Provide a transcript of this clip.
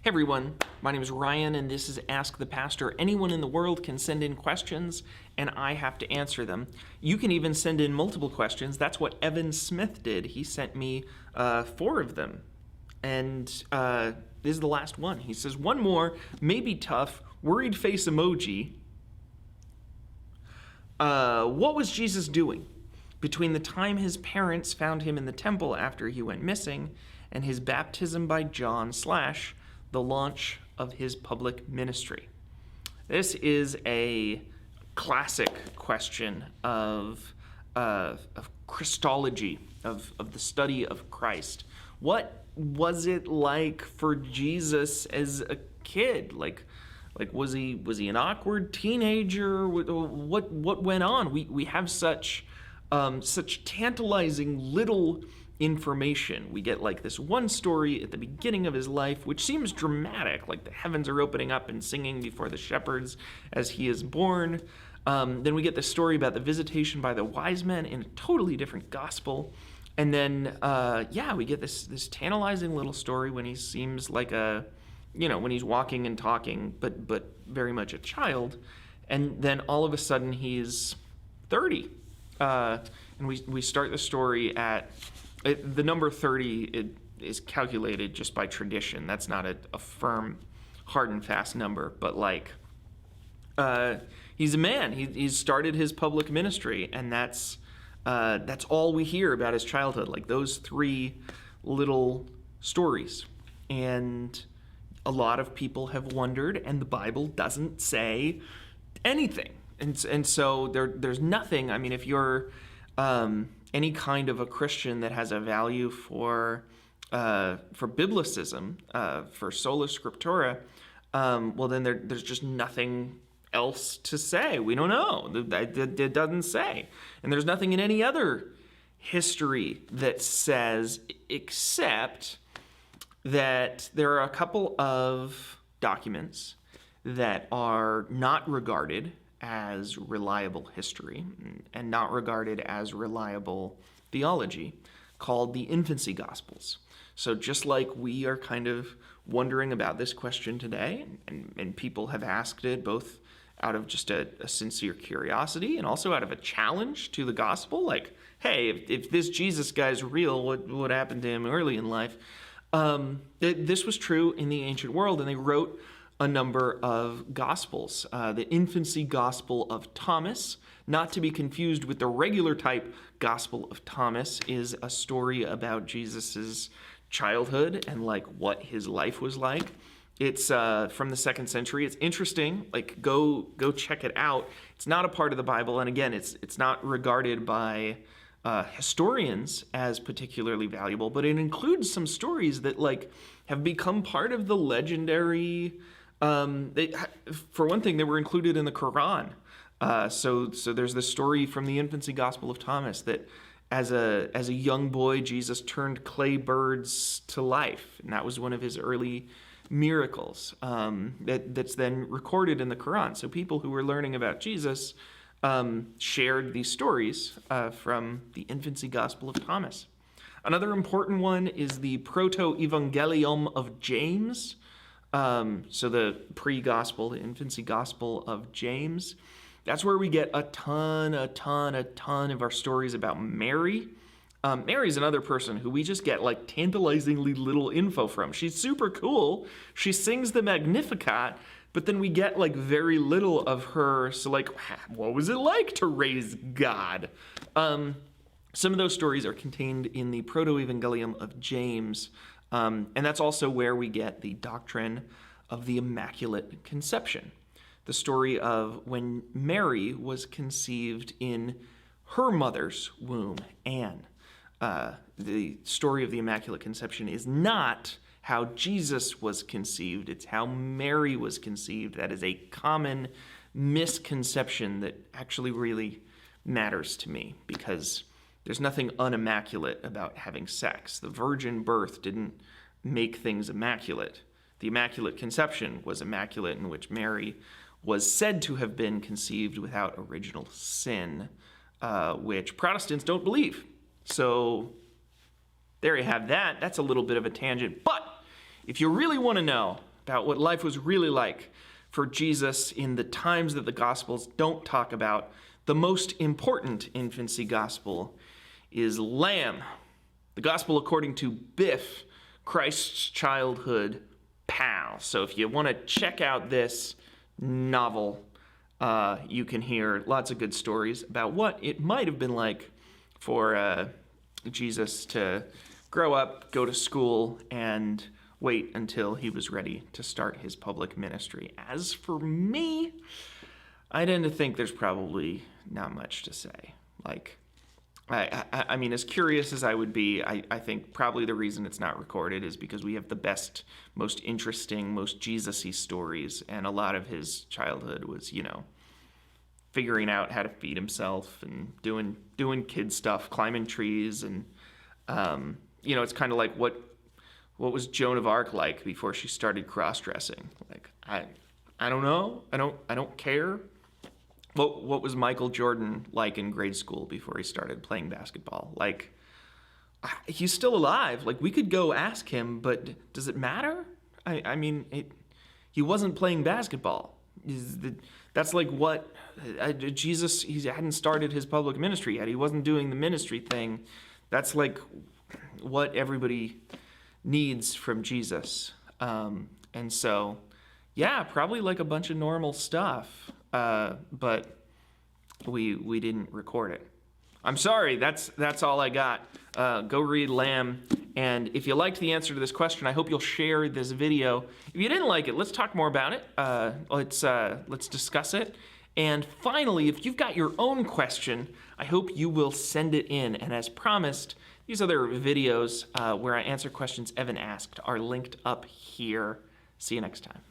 Hey everyone, my name is Ryan and this is Ask the Pastor. Anyone in the world can send in questions and I have to answer them. You can even send in multiple questions. That's what Evan Smith did. He sent me 4 of them. And this is the last one. He says, one more, maybe tough, worried face emoji. What was Jesus doing between the time his parents found him in the temple after he went missing and his baptism by John / the launch of his public ministry? This is a classic question of Christology, of the study of Christ. What was it like for Jesus as a kid? Like was he an awkward teenager? What went on? We have such tantalizing little information. We get like this one story at the beginning of his life, which seems dramatic, like the heavens are opening up and singing before the shepherds as he is born. Then we get the story about the visitation by the wise men in a totally different gospel. And then, we get this tantalizing little story when he seems like when he's walking and talking, but very much a child. And then all of a sudden he's 30. And we start the story at the number 30. It is calculated just by tradition. That's not a firm, hard and fast number, but he's a man. He's started his public ministry, and that's all we hear about his childhood, like those 3 little stories. And a lot of people have wondered, and the Bible doesn't say anything. And so there's nothing. I mean, if you're any kind of a Christian that has a value for biblicism, for sola scriptura, then there's just nothing else to say. We don't know. It doesn't say. And there's nothing in any other history that says, except that there are a couple of documents that are not regarded as reliable history and not regarded as reliable theology, called the infancy gospels. So just like we are kind of wondering about this question today, and people have asked it both out of just a sincere curiosity and also out of a challenge to the gospel, like, hey, if this Jesus guy's real, what happened to him early in life? This was true in the ancient world, and they wrote a number of gospels. The infancy gospel of Thomas, not to be confused with the regular type gospel of Thomas, is a story about Jesus's childhood and like what his life was like. It's from the 2nd century. It's interesting. Like go check it out. It's not a part of the Bible, and again, it's not regarded by historians as particularly valuable, but it includes some stories that have become part of the legendary. For one thing, they were included in the Quran. So there's this story from the infancy gospel of Thomas that as a young boy, Jesus turned clay birds to life, and that was one of his early miracles that's then recorded in the Quran. So people who were learning about Jesus shared these stories from the infancy gospel of Thomas. Another important one is the Proto-Evangelium of James. So the pre-gospel, the infancy gospel of James. That's where we get a ton of our stories about Mary. Mary's another person who we just get tantalizingly little info from. She's super cool. She sings the Magnificat, but then we get very little of her. So what was it like to raise God? Some of those stories are contained in the Proto-Evangelium of James. And that's also where we get the doctrine of the Immaculate Conception. The story of when Mary was conceived in her mother's womb, Anne. The story of the Immaculate Conception is not how Jesus was conceived, it's how Mary was conceived. That is a common misconception that actually really matters to me, because there's nothing unimmaculate about having sex. The virgin birth didn't make things immaculate. The Immaculate Conception was immaculate, in which Mary was said to have been conceived without original sin, which Protestants don't believe. So there you have that. That's a little bit of a tangent. But if you really want to know about what life was really like for Jesus in the times that the Gospels don't talk about, the most important infancy gospel is Lamb, the gospel according to Biff, Christ's childhood pal. So if you want to check out this novel, you can hear lots of good stories about what it might have been like for Jesus to grow up, go to school, and wait until he was ready to start his public ministry. As for me, I tend to think there's probably not much to say. Like, I mean, as curious as I would be, I think probably the reason it's not recorded is because we have the best, most interesting, most Jesus-y stories, and a lot of his childhood was, figuring out how to feed himself and doing kid stuff, climbing trees, and it's kind of like what was Joan of Arc like before she started cross-dressing? Like, I don't know. I don't care. What was Michael Jordan like in grade school before he started playing basketball? Like, he's still alive. Like, we could go ask him, but does it matter? I mean, he wasn't playing basketball. That's like what Jesus, he hadn't started his public ministry yet. He wasn't doing the ministry thing. That's like what everybody needs from Jesus. And so, yeah, probably like a bunch of normal stuff, but we didn't record it. I'm sorry, that's all I got. Go read Lamb. And if you liked the answer to this question, I hope you'll share this video. If you didn't like it, let's talk more about it. Let's discuss it. And finally, if you've got your own question, I hope you will send it in. And as promised, these other videos where I answer questions Evan asked are linked up here. See you next time.